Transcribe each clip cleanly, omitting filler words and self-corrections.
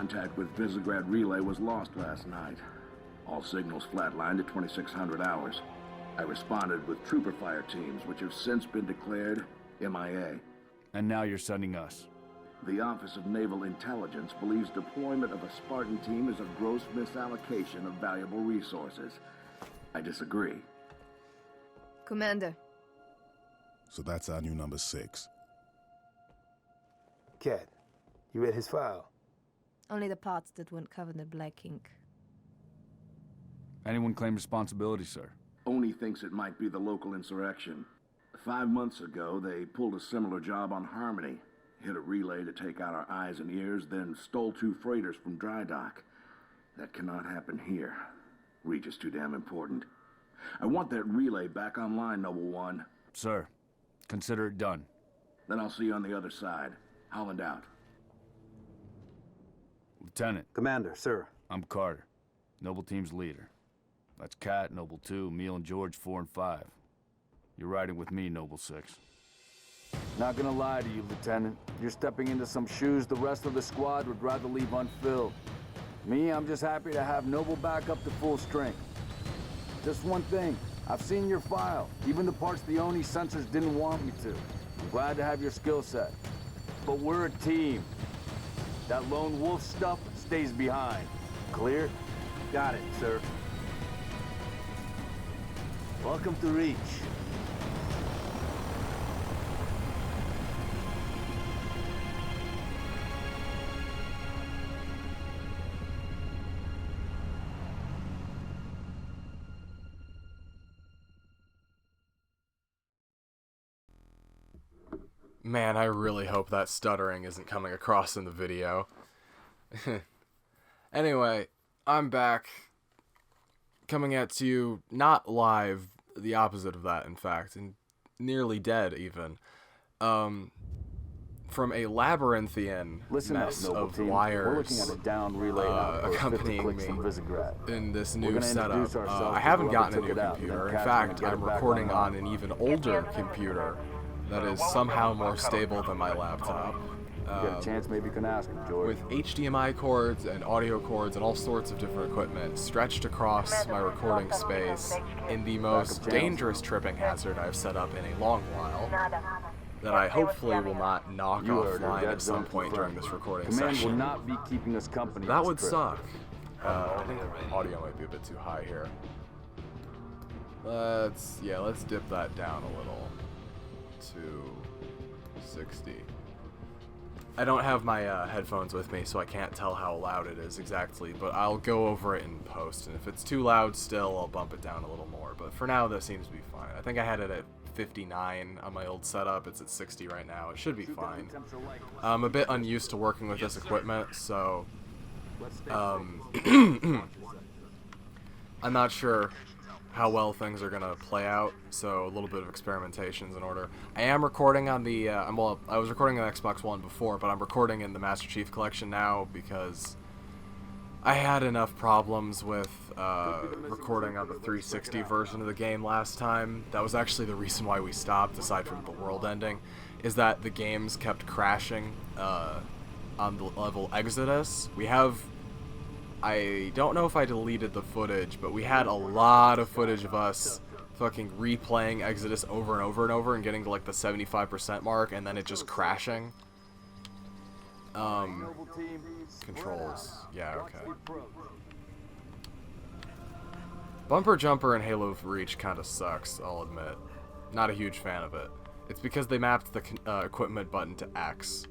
Contact with Visegrad Relay was lost last night. All signals flatlined at 2600 hours. I responded with trooper fire teams, which have since been declared MIA. And now you're sending us. The Office of Naval Intelligence believes deployment of a Spartan team is a gross misallocation of valuable resources. I disagree. Commander. So that's our new number 6. Cat, you read his file? Only the parts that weren't covered in black ink. Anyone claim responsibility, sir? Only thinks it might be the local insurrection. 5 months ago, they pulled a similar job on Harmony. Hit a relay to take out our eyes and ears, then stole 2 freighters from dry dock. That cannot happen here. Reach is too damn important. I want that relay back online, Noble One. Sir, consider it done. Then I'll see you on the other side. Holland out. Lieutenant. Commander, sir. I'm Carter, Noble Team's leader. That's Cat, Noble 2, Emil and George 4 and 5. You're riding with me, Noble 6. Not gonna lie to you, Lieutenant. You're stepping into some shoes the rest of the squad would rather leave unfilled. Me, I'm just happy to have Noble back up to full strength. Just one thing, I've seen your file, even the parts the Oni censors didn't want me to. I'm glad to have your skill set. But we're a team. That lone wolf stuff stays behind. Clear? Got it, sir. Welcome to Reach. Man, I really hope that stuttering isn't coming across in the video. Anyway, I'm back. Coming at you, not live, the opposite of that, in fact, and nearly dead, even. From a labyrinthian mess of wires accompanying me in this new setup. I haven't gotten a new computer. In fact, I'm recording on an even older computer that is somehow more stable than my laptop. Get a chance, maybe you can ask him, George. With HDMI cords and audio cords and all sorts of different equipment stretched across my recording space in the most dangerous tripping hazard I've set up in a long while, that I hopefully will not knock offline at some point during this recording session. Will not be keeping us company. That would suck. I think the audio might be a bit too high here. Let's dip that down a little to 60. I don't have my headphones with me, so I can't tell how loud it is exactly, but I'll go over it in post, and if it's too loud still, I'll bump it down a little more, but for now, that seems to be fine. I think I had it at 59 on my old setup. It's at 60 right now. It should be fine. I'm a bit unused to working with this equipment, so I'm not sure how well things are gonna play out, so a little bit of experimentation's in order. I am recording on the I was recording on Xbox One before, but I'm recording in the Master Chief Collection now because I had enough problems with recording on the 360 version of the game last time. That was actually the reason why we stopped, aside from the world ending, is that the games kept crashing on the level Exodus. I don't know if I deleted the footage, but we had a lot of footage of us fucking replaying Exodus over and over and over and getting to like the 75% mark and then it just crashing. Controls. Yeah, okay. Bumper Jumper in Halo Reach kind of sucks, I'll admit. Not a huge fan of it. It's because they mapped the equipment button to X.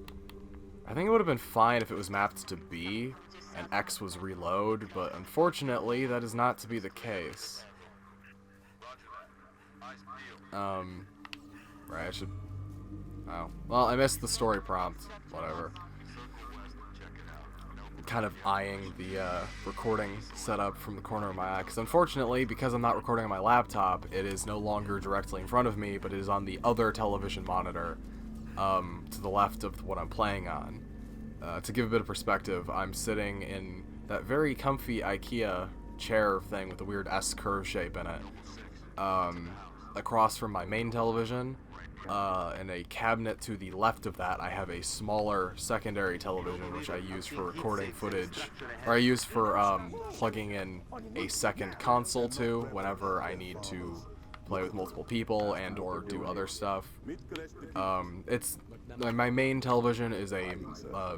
I think it would have been fine if it was mapped to B and X was reload, but unfortunately that is not to be the case. Right, I should... Oh. Well, I missed the story prompt. Whatever. Kind of eyeing the recording setup from the corner of my eye, because unfortunately, because I'm not recording on my laptop, it is no longer directly in front of me, but it is on the other television monitor to the left of what I'm playing on. To give a bit of perspective, I'm sitting in that very comfy IKEA chair thing with a weird S curve shape in it, across from my main television, In a cabinet to the left of that, I have a smaller secondary television, which I use for recording footage, or I use for plugging in a second console to whenever I need to play with multiple people and or do other stuff. It's my main television is a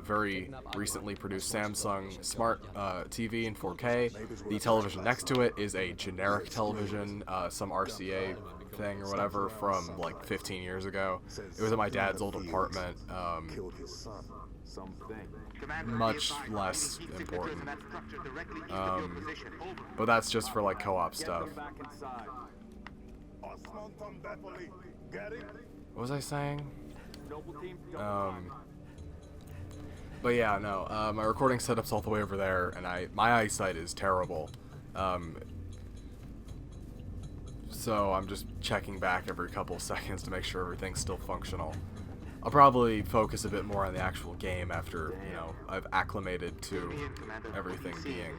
very recently produced Samsung Smart TV in 4K. The television next to it is a generic television, some RCA thing or whatever from like 15 years ago. It was at my dad's old apartment. Much less important. But that's just for like co-op stuff. What was I saying? But yeah, no, my recording setup's all the way over there, and my eyesight is terrible. So I'm just checking back every couple of seconds to make sure everything's still functional. I'll probably focus a bit more on the actual game after, you know, I've acclimated to everything being.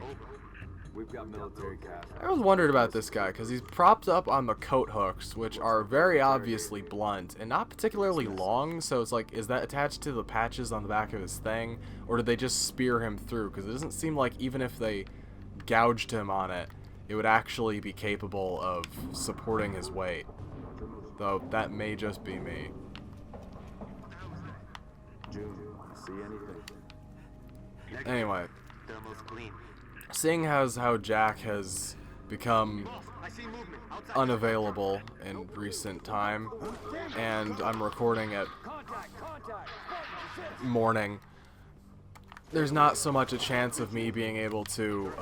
We've got military cast. I always wondered about this guy, because he's propped up on the coat hooks, which are very obviously blunt, and not particularly long, so it's like, is that attached to the patches on the back of his thing, or did they just spear him through? Because it doesn't seem like even if they gouged him on it, it would actually be capable of supporting his weight. Though, that may just be me. June, see anything? Anyway. Seeing as how Jack has become unavailable in recent time, and I'm recording at morning, there's not so much a chance of me being able to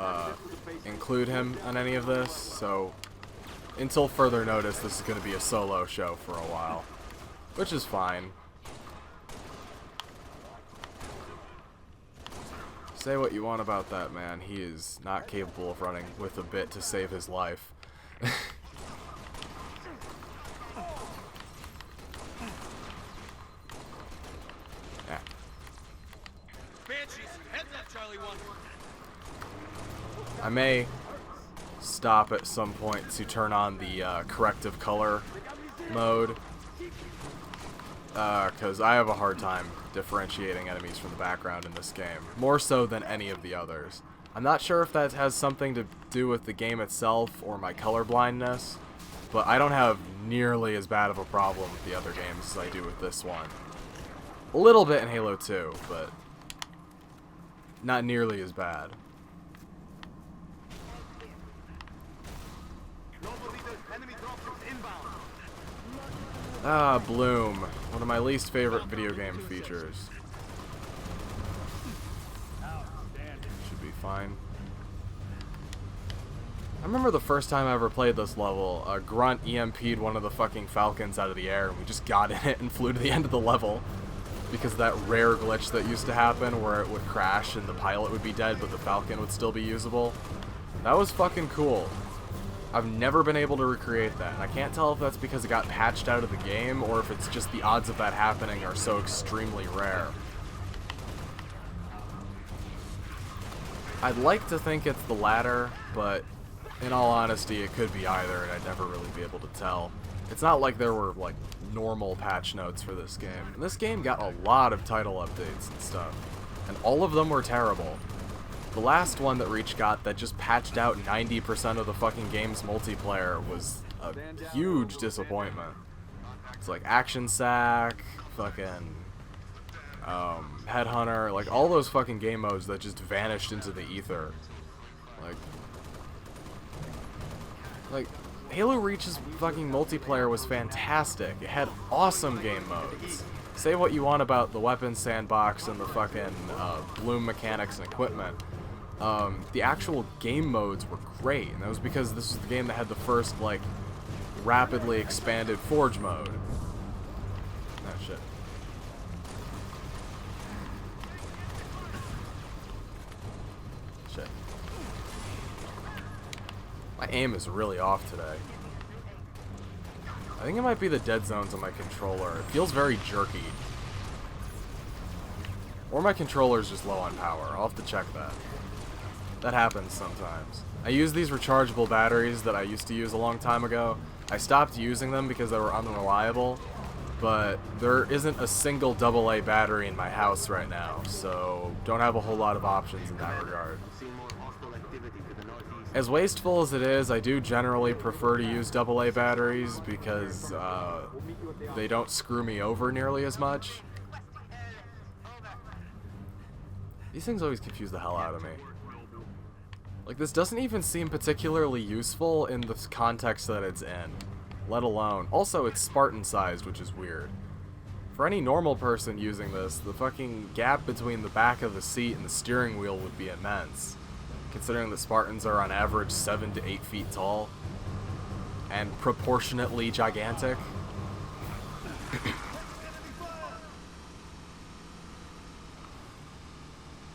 include him on any of this, so until further notice, this is going to be a solo show for a while, which is fine. Say what you want about that man, he is not capable of running with a bit to save his life. Yeah. I may stop at some point to turn on the corrective color mode, because I have a hard time differentiating enemies from the background in this game, more so than any of the others. I'm not sure if that has something to do with the game itself or my color blindness, but I don't have nearly as bad of a problem with the other games as I do with this one. A little bit in Halo 2, but not nearly as bad. Ah, Bloom. One of my least favorite video game features. Should be fine. I remember the first time I ever played this level, a grunt EMP'd one of the fucking Falcons out of the air, and we just got in it and flew to the end of the level. Because of that rare glitch that used to happen where it would crash and the pilot would be dead, but the Falcon would still be usable. That was fucking cool. I've never been able to recreate that, and I can't tell if that's because it got patched out of the game, or if it's just the odds of that happening are so extremely rare. I'd like to think it's the latter, but in all honesty, it could be either, and I'd never really be able to tell. It's not like there were, like, normal patch notes for this game. And this game got a lot of title updates and stuff, and all of them were terrible. The last one that Reach got that just patched out 90% of the fucking game's multiplayer was a huge disappointment. It's like Action Sack, fucking Headhunter, like all those fucking game modes that just vanished into the ether. Like Halo Reach's fucking multiplayer was fantastic. It had awesome game modes. Say what you want about the weapons sandbox and the fucking Bloom mechanics and equipment. The actual game modes were great, and that was because this was the game that had the first, like, rapidly expanded Forge mode. Oh, shit. Shit. My aim is really off today. I think it might be the dead zones on my controller. It feels very jerky. Or my controller's just low on power. I'll have to check that. That happens sometimes. I use these rechargeable batteries that I used to use a long time ago. I stopped using them because they were unreliable, but there isn't a single AA battery in my house right now, so don't have a whole lot of options in that regard. As wasteful as it is, I do generally prefer to use AA batteries because they don't screw me over nearly as much. These things always confuse the hell out of me. Like, this doesn't even seem particularly useful in the context that it's in, let alone... Also, it's Spartan-sized, which is weird. For any normal person using this, the fucking gap between the back of the seat and the steering wheel would be immense, considering that Spartans are on average 7 to 8 feet tall, and proportionately gigantic.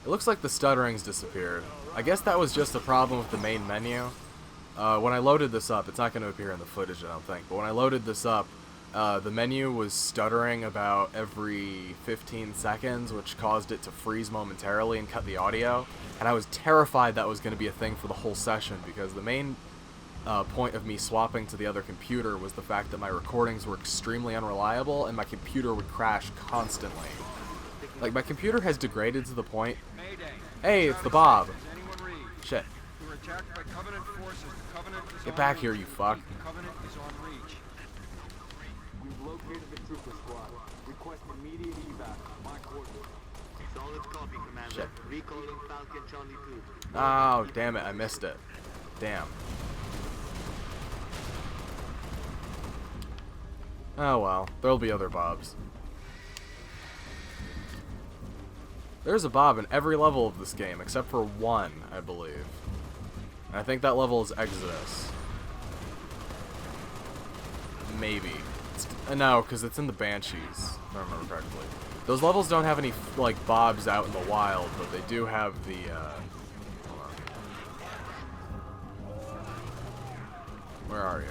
It looks like the stuttering's disappeared. I guess that was just a problem with the main menu. When I loaded this up, it's not going to appear in the footage, I don't think, but when I loaded this up, the menu was stuttering about every 15 seconds, which caused it to freeze momentarily and cut the audio. And I was terrified that was going to be a thing for the whole session, because the main point of me swapping to the other computer was the fact that my recordings were extremely unreliable and my computer would crash constantly. Like, my computer has degraded to the point... Hey, it's the Bob. Shit. Get back here, you fuck. We've located the trooper squad. Request immediate evac. My coordinates. Solid copy, Commander. Shit. Recalling Falcon Charlie 2. Oh, damn it, I missed it. Damn. Oh well, there'll be other Bobs. There's a Bob in every level of this game, except for one, I believe. And I think that level is Exodus. Maybe. No, because it's in the Banshees, if I remember correctly. Those levels don't have any, like, Bobs out in the wild, but they do have the, hold on. Where are you?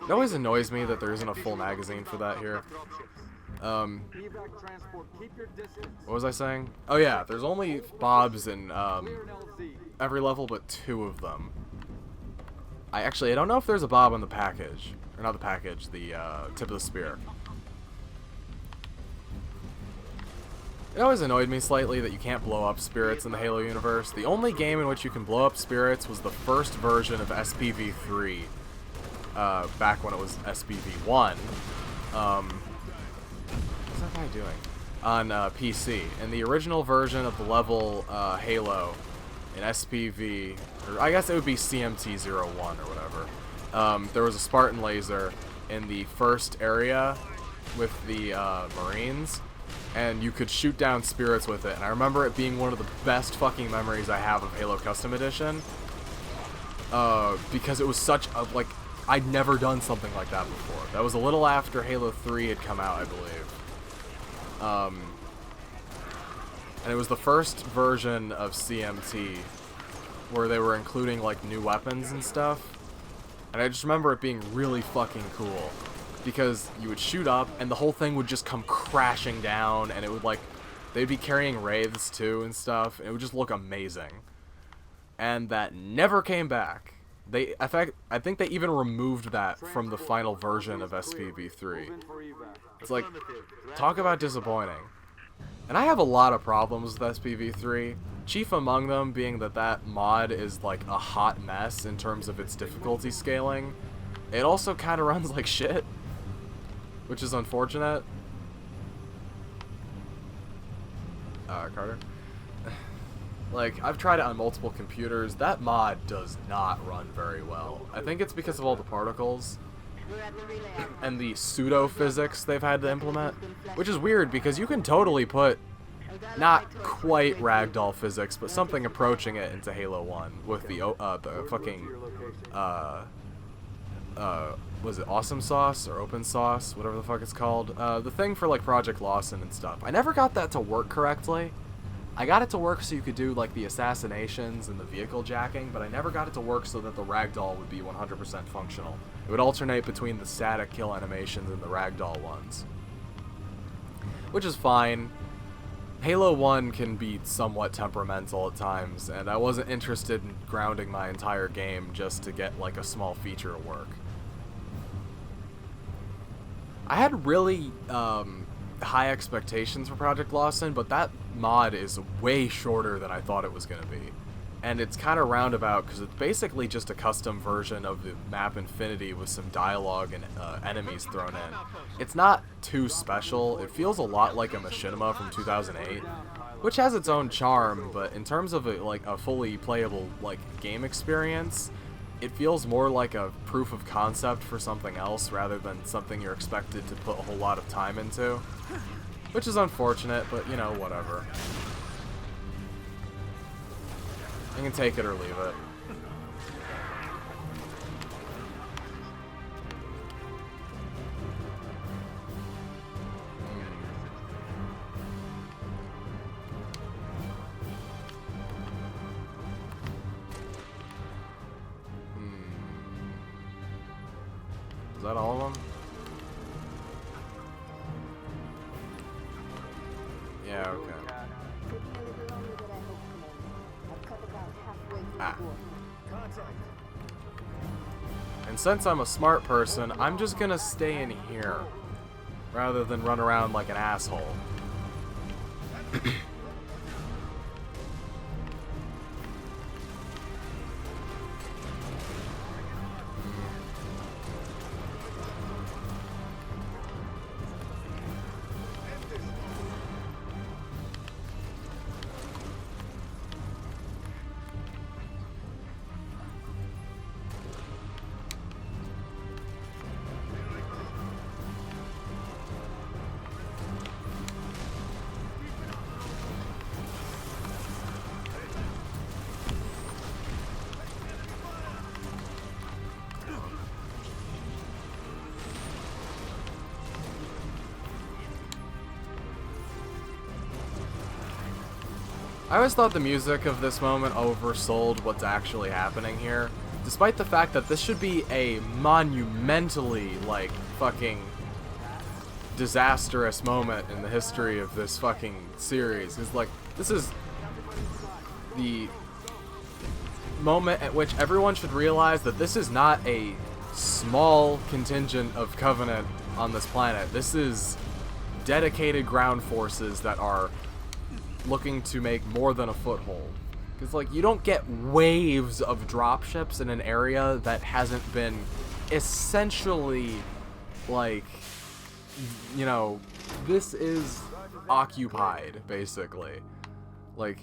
It always annoys me that there isn't a full magazine for that here. What was I saying? Oh yeah, there's only Bobs in every level but 2 of them. I don't know if there's a Bob on the package. Or not the package, the tip of the spear. It always annoyed me slightly that you can't blow up spirits in the Halo universe. The only game in which you can blow up spirits was the first version of SPV3. Back when it was SPV1. What's that guy doing? On PC. In the original version of the level Halo in SPV, or I guess it would be CMT-01 or whatever, there was a Spartan laser in the first area with the Marines, and you could shoot down spirits with it, and I remember it being one of the best fucking memories I have of Halo Custom Edition, because it was such a, like, I'd never done something like that before. That was a little after Halo 3 had come out, I believe. And it was the first version of CMT where they were including, like, new weapons and stuff. And I just remember it being really fucking cool. Because you would shoot up, and the whole thing would just come crashing down, and it would, like, they'd be carrying wraiths, too, and stuff. And it would just look amazing. And that never came back. I think they even removed that from the final version of SPV3. It's like, talk about disappointing. And I have a lot of problems with SPV3, chief among them being that mod is like a hot mess in terms of its difficulty scaling. It also kind of runs like shit, which is unfortunate. Carter? Like, I've tried it on multiple computers. That mod does not run very well. I think it's because of all the particles and the pseudo-physics they've had to implement, which is weird because you can totally put not quite ragdoll physics, but something approaching it into Halo 1 with the fucking was it Awesome Sauce or Open Sauce, whatever the fuck it's called, the thing for like Project Lawson and stuff. I never got that to work correctly. I got it to work so you could do like the assassinations and the vehicle jacking, but I never got it to work so that the ragdoll would be 100% functional. It would alternate between the static kill animations and the ragdoll ones, which is fine. Halo 1 can be somewhat temperamental at times, and I wasn't interested in grounding my entire game just to get like a small feature to work. I had really high expectations for Project Lawson, but that mod is way shorter than I thought it was going to be. And it's kind of roundabout because it's basically just a custom version of the map Infinity with some dialogue and enemies thrown in. It's not too special. It feels a lot like a Machinima from 2008, which has its own charm, but in terms of a fully playable game experience, it feels more like a proof of concept for something else rather than something you're expected to put a whole lot of time into. Which is unfortunate, but you know, whatever. I can take it or leave it. Is that all of them? Yeah, okay. Ah. And since I'm a smart person, I'm just gonna stay in here rather than run around like an asshole. I always thought the music of this moment oversold what's actually happening here, despite the fact that this should be a monumentally, fucking disastrous moment in the history of this fucking series. Because, this is the moment at which everyone should realize that this is not a small contingent of Covenant on this planet. This is dedicated ground forces that are looking to make more than a foothold. Because, you don't get waves of dropships in an area that hasn't been essentially, this is occupied, basically. They're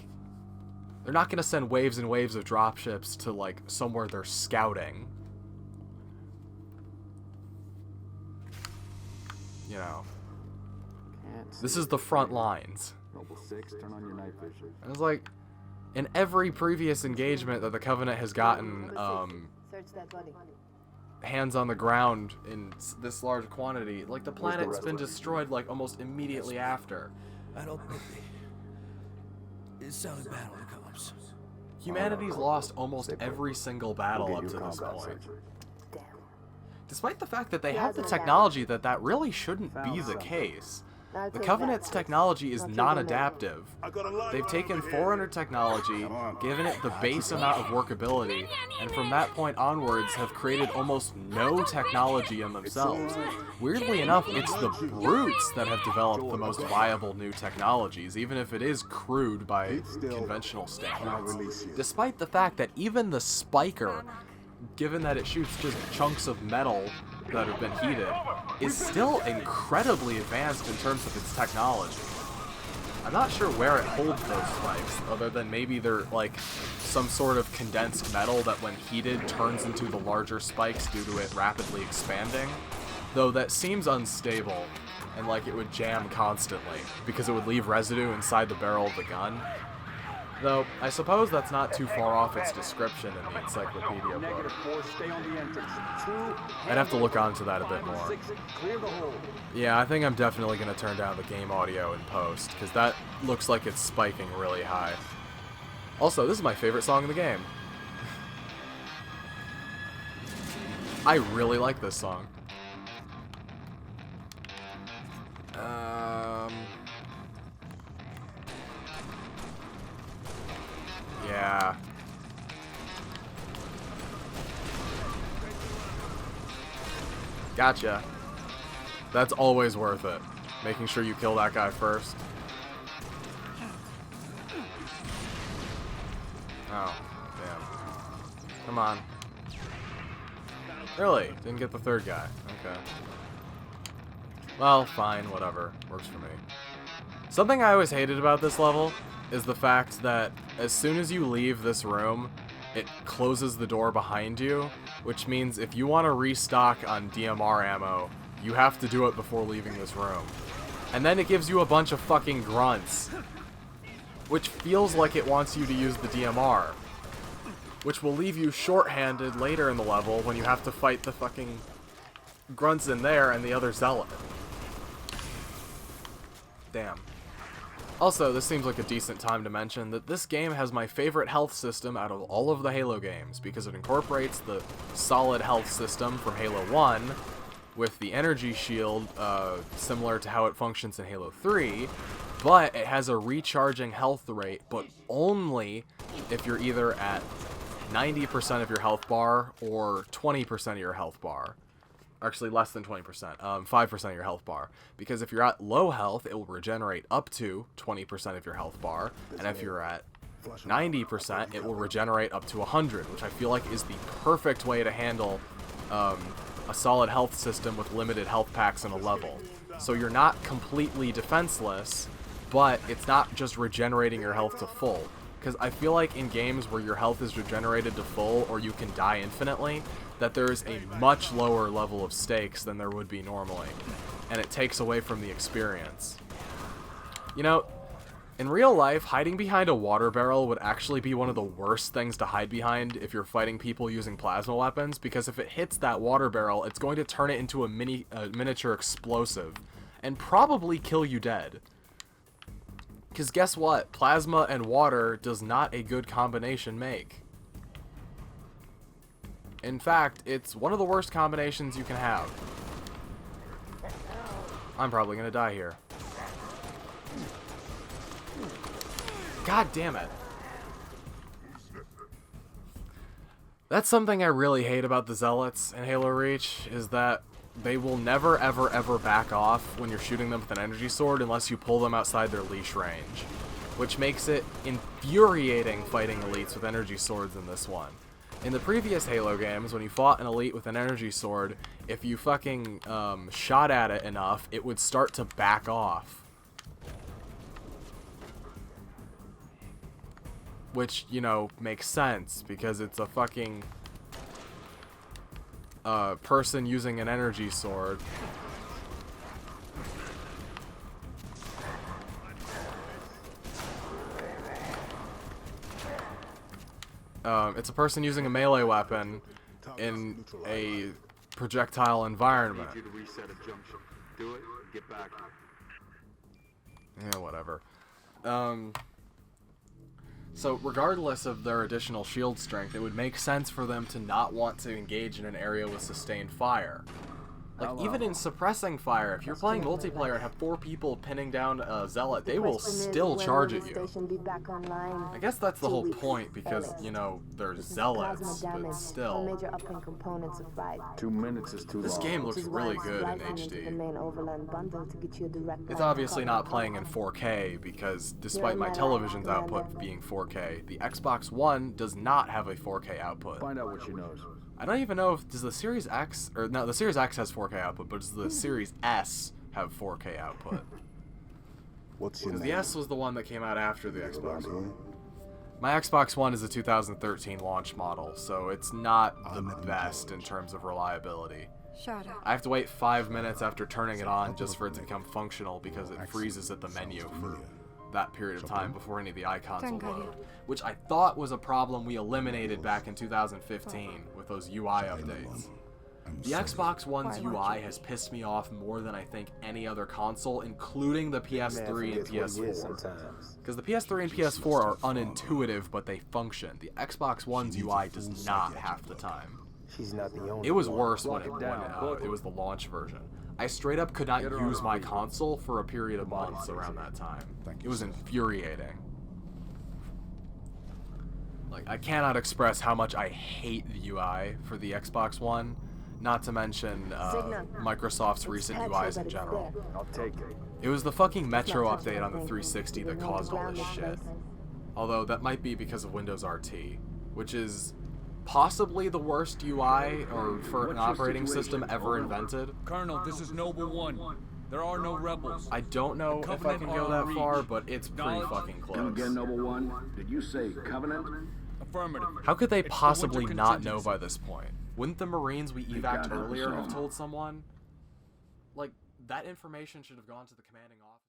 not gonna send waves and waves of dropships to, somewhere they're scouting. You know. This is the front lines. Noble 6, turn on your night vision. And it's in every previous engagement that the Covenant has gotten, Search that body. hands on the ground in this large quantity, the planet's been destroyed, almost immediately after. I don't think it's sounding bad when it comes. Humanity's lost almost every single battle up to this point. Damn. Despite the fact that they have the technology that really shouldn't be the case. The Covenant's technology is non-adaptive. They've taken Forerunner technology, given it the base amount of workability, and from that point onwards have created almost no technology in themselves. Weirdly enough, it's the Brutes that have developed the most viable new technologies, even if it is crude by conventional standards. Despite the fact that even the Spiker, given that it shoots just chunks of metal that have been heated, is still incredibly advanced in terms of its technology. I'm not sure where it holds those spikes, other than maybe they're some sort of condensed metal that when heated turns into the larger spikes due to it rapidly expanding. Though that seems unstable, and it would jam constantly, because it would leave residue inside the barrel of the gun. Though, I suppose that's not too far off its description in the encyclopedia book. I'd have to look onto that a bit more. Yeah, I think I'm definitely going to turn down the game audio in post, because that looks like it's spiking really high. Also, this is my favorite song in the game. I really like this song. Yeah. Gotcha. That's always worth it. Making sure you kill that guy first. Oh, damn. Come on. Really? Didn't get the third guy. Okay. Well, fine, whatever. Works for me. Something I always hated about this level is the fact that as soon as you leave this room, it closes the door behind you, which means if you want to restock on DMR ammo, you have to do it before leaving this room. And then it gives you a bunch of fucking grunts, which feels like it wants you to use the DMR, which will leave you shorthanded later in the level when you have to fight the fucking grunts in there and the other zealot. Damn. Also, this seems like a decent time to mention that this game has my favorite health system out of all of the Halo games, because it incorporates the solid health system from Halo 1 with the energy shield, similar to how it functions in Halo 3, but it has a recharging health rate, but only if you're either at 90% of your health bar or 20% of your health bar. Actually, less than 20%, 5% of your health bar. Because if you're at low health, it will regenerate up to 20% of your health bar, and if you're at 90%, it will regenerate up to 100, which I feel like is the perfect way to handle a solid health system with limited health packs in a level. So you're not completely defenseless, but it's not just regenerating your health to full. Because I feel like in games where your health is regenerated to full, or you can die infinitely, that there's a much lower level of stakes than there would be normally, and it takes away from the experience. You know, in real life, hiding behind a water barrel would actually be one of the worst things to hide behind if you're fighting people using plasma weapons, because if it hits that water barrel, it's going to turn it into a miniature explosive, and probably kill you dead. Because guess what? Plasma and water does not a good combination make. In fact, it's one of the worst combinations you can have. I'm probably gonna die here. God damn it. That's something I really hate about the Zealots in Halo Reach, is that they will never ever ever back off when you're shooting them with an energy sword unless you pull them outside their leash range. Which makes it infuriating fighting elites with energy swords in this one. In the previous Halo games, when you fought an elite with an energy sword, if you fucking shot at it enough, it would start to back off. Which, you know, makes sense, because it's a fucking person using an energy sword. It's a person using a melee weapon in a projectile environment. I need you to reset a junction. Do it, get back here. Yeah, whatever. So regardless of their additional shield strength, it would make sense for them to not want to engage in an area with sustained fire. Like, even in suppressing fire, if you're playing multiplayer and have 4 people pinning down a zealot, they will still charge at you. I guess that's the whole point, because, you know, they're zealots, but still. 2 minutes is too long. This game looks really good in HD. It's obviously not playing in 4K, because despite my television's output being 4K, the Xbox One does not have a 4K output. Find out what she knows. I don't even know if, does the Series X, or no, the Series X has 4K output, but does the Series S have 4K output? What's your Because name? the S was the one that came out after the Xbox One. My Xbox One is a 2013 launch model, so it's not the best in terms of reliability. I have to wait 5 minutes after turning it on just for it to become functional, because it freezes at the menu for that period of time before any of the icons will load, which I thought was a problem we eliminated back in 2015 with those UI updates. The Xbox One's UI has pissed me off more than I think any other console, including the PS3 and PS4. Because the PS3 and PS4 are unintuitive, but they function. The Xbox One's UI does not half the time. She's not the only It was worse when it was the launch version. I straight up could not use my console for a period of months around that time. It was infuriating. Like, I cannot express how much I hate the UI for the Xbox One. Not to mention Microsoft's recent UIs in general. I'll take it. It was the fucking Metro update on the 360 that caused all this shit. Although that might be because of Windows RT, which is possibly the worst UI or for an operating system ever invented. Colonel, this is Noble 1. There are no rebels. I don't know if I can go that far, but it's pretty fucking Come close. again, Noble One. Did you say Covenant? Affirmative. How could they It's the possibly winter not know contingency. by this point? Wouldn't the Marines we God evac'd help us earlier have all. told someone? Like, that information should have gone to the commanding officer.